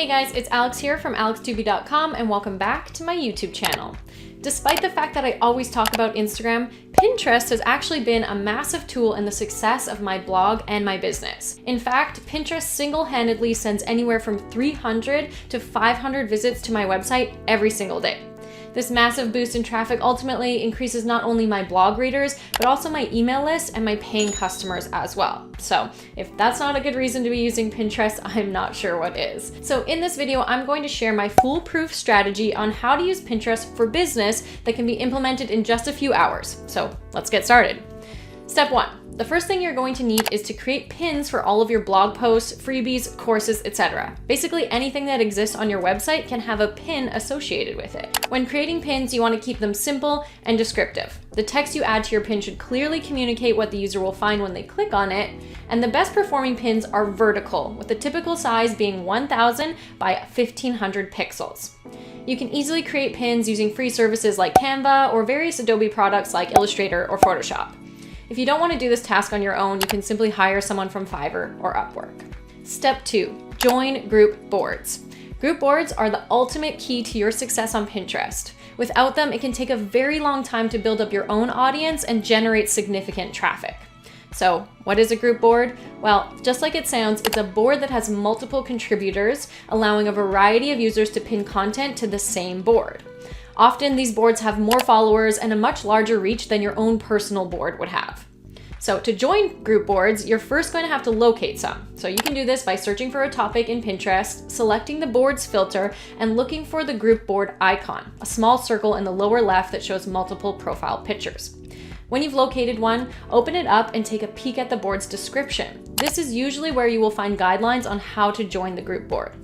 Hey guys, it's Alex here from alextubi.com and welcome back to my YouTube channel. Despite the fact that I always talk about Instagram, Pinterest has actually been a massive tool in the success of my blog and my business. In fact, Pinterest single-handedly sends anywhere from 300 to 500 visits to my website every single day. This massive boost in traffic ultimately increases not only my blog readers, but also my email list and my paying customers as well. So if that's not a good reason to be using Pinterest, I'm not sure what is. So in this video, I'm going to share my foolproof strategy on how to use Pinterest for business that can be implemented in just a few hours. So let's get started. Step 1. The first thing you're going to need is to create pins for all of your blog posts, freebies, courses, etc. Basically anything that exists on your website can have a pin associated with it. When creating pins, you want to keep them simple and descriptive. The text you add to your pin should clearly communicate what the user will find when they click on it, and the best performing pins are vertical, with the typical size being 1000 by 1500 pixels. You can easily create pins using free services like Canva or various Adobe products like Illustrator or Photoshop. If you don't want to do this task on your own, you can simply hire someone from Fiverr or Upwork. Step 2, join group boards. Group boards are the ultimate key to your success on Pinterest. Without them, it can take a very long time to build up your own audience and generate significant traffic. So, what is a group board? Well, just like it sounds, it's a board that has multiple contributors, allowing a variety of users to pin content to the same board. Often these boards have more followers and a much larger reach than your own personal board would have. So to join group boards, you're first going to have to locate some. So you can do this by searching for a topic in Pinterest, selecting the boards filter, and looking for the group board icon, a small circle in the lower left that shows multiple profile pictures. When you've located one, open it up and take a peek at the board's description. This is usually where you will find guidelines on how to join the group board.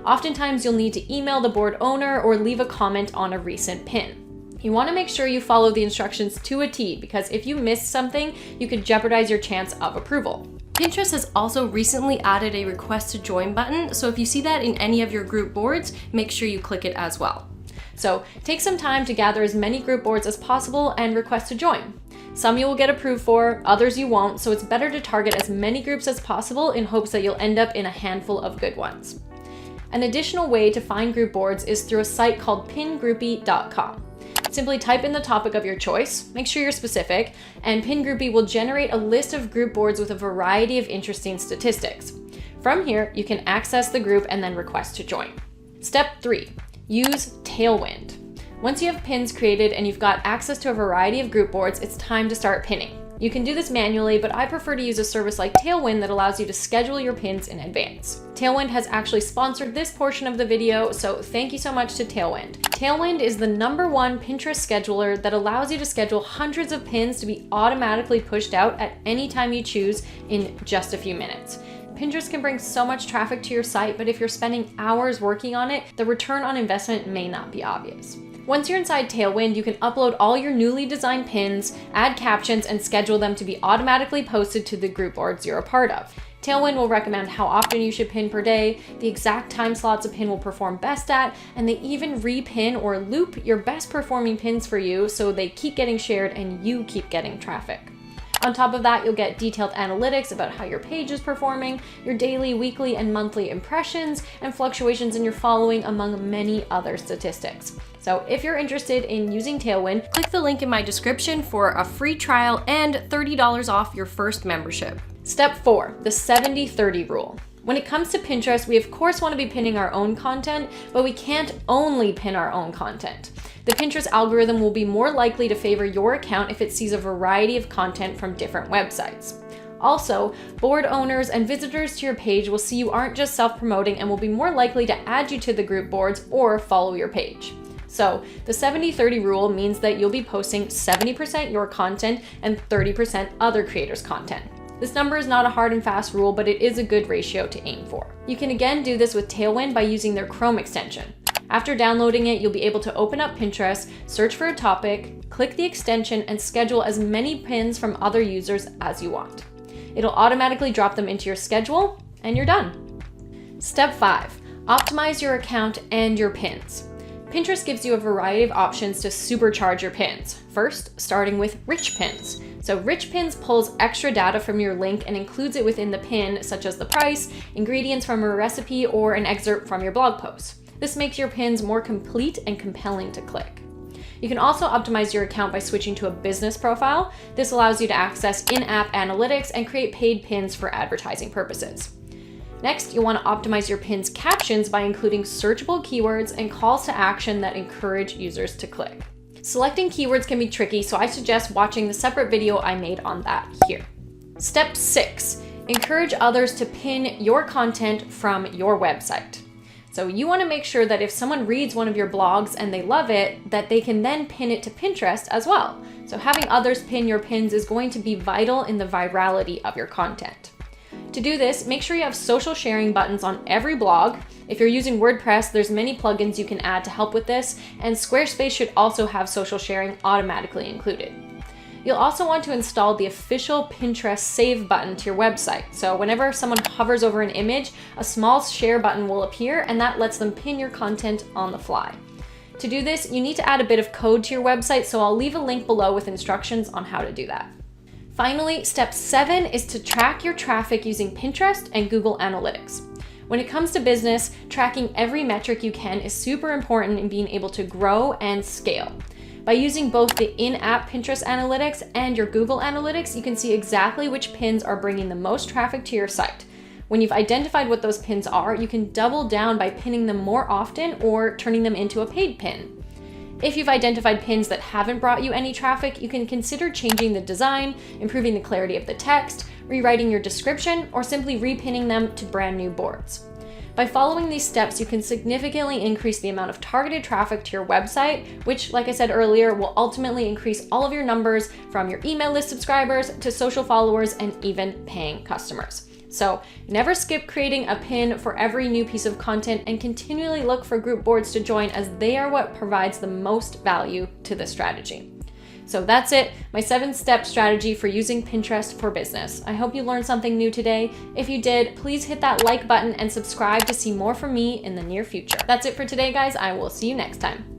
Oftentimes, you'll need to email the board owner or leave a comment on a recent pin. You want to make sure you follow the instructions to a T, because if you miss something, you could jeopardize your chance of approval. Pinterest has also recently added a request to join button, so if you see that in any of your group boards, make sure you click it as well. So take some time to gather as many group boards as possible and request to join. Some you will get approved for, others you won't, so it's better to target as many groups as possible in hopes that you'll end up in a handful of good ones. An additional way to find group boards is through a site called PinGroupie.com. Simply type in the topic of your choice, make sure you're specific, and PinGroupie will generate a list of group boards with a variety of interesting statistics. From here, you can access the group and then request to join. Step 3, use Tailwind. Once you have pins created and you've got access to a variety of group boards, it's time to start pinning. You can do this manually, but I prefer to use a service like Tailwind that allows you to schedule your pins in advance. Tailwind has actually sponsored this portion of the video, so thank you so much to Tailwind. Tailwind is the #1 Pinterest scheduler that allows you to schedule hundreds of pins to be automatically pushed out at any time you choose in just a few minutes. Pinterest can bring so much traffic to your site, but if you're spending hours working on it, the return on investment may not be obvious. Once you're inside Tailwind, you can upload all your newly designed pins, add captions, and schedule them to be automatically posted to the group boards you're a part of. Tailwind will recommend how often you should pin per day, the exact time slots a pin will perform best at, and they even repin or loop your best performing pins for you so they keep getting shared and you keep getting traffic. On top of that, you'll get detailed analytics about how your page is performing, your daily, weekly, and monthly impressions, and fluctuations in your following, among many other statistics. So if you're interested in using Tailwind, click the link in my description for a free trial and $30 off your first membership. Step 4, the 70-30 rule. When it comes to Pinterest, we of course want to be pinning our own content, but we can't only pin our own content. The Pinterest algorithm will be more likely to favor your account if it sees a variety of content from different websites. Also, board owners and visitors to your page will see you aren't just self-promoting and will be more likely to add you to the group boards or follow your page. So the 70-30 rule means that you'll be posting 70% your content and 30% other creators' content. This number is not a hard and fast rule, but it is a good ratio to aim for. You can again do this with Tailwind by using their Chrome extension. After downloading it, you'll be able to open up Pinterest, search for a topic, click the extension, and schedule as many pins from other users as you want. It'll automatically drop them into your schedule, and you're done. Step 5, optimize your account and your pins. Pinterest gives you a variety of options to supercharge your pins. First, starting with rich pins. So rich pins pulls extra data from your link and includes it within the pin, such as the price, ingredients from a recipe, or an excerpt from your blog post. This makes your pins more complete and compelling to click. You can also optimize your account by switching to a business profile. This allows you to access in-app analytics and create paid pins for advertising purposes. Next, you want to optimize your pin's captions by including searchable keywords and calls to action that encourage users to click. Selecting keywords can be tricky, so I suggest watching the separate video I made on that here. Step 6, encourage others to pin your content from your website. So you want to make sure that if someone reads one of your blogs and they love it, that they can then pin it to Pinterest as well. So having others pin your pins is going to be vital in the virality of your content. To do this, make sure you have social sharing buttons on every blog. If you're using WordPress, there's many plugins you can add to help with this, and Squarespace should also have social sharing automatically included. You'll also want to install the official Pinterest save button to your website. So whenever someone hovers over an image, a small share button will appear, and that lets them pin your content on the fly. To do this, you need to add a bit of code to your website, so I'll leave a link below with instructions on how to do that. Finally, step 7 is to track your traffic using Pinterest and Google Analytics. When it comes to business, tracking every metric you can is super important in being able to grow and scale. By using both the in-app Pinterest Analytics and your Google Analytics, you can see exactly which pins are bringing the most traffic to your site. When you've identified what those pins are, you can double down by pinning them more often or turning them into a paid pin. If you've identified pins that haven't brought you any traffic, you can consider changing the design, improving the clarity of the text, rewriting your description, or simply repinning them to brand new boards. By following these steps, you can significantly increase the amount of targeted traffic to your website, which, like I said earlier, will ultimately increase all of your numbers from your email list subscribers to social followers and even paying customers. So never skip creating a pin for every new piece of content, and continually look for group boards to join, as they are what provides the most value to this strategy. So that's it, my 7-step strategy for using Pinterest for business. I hope you learned something new today. If you did, please hit that like button and subscribe to see more from me in the near future. That's it for today, guys. I will see you next time.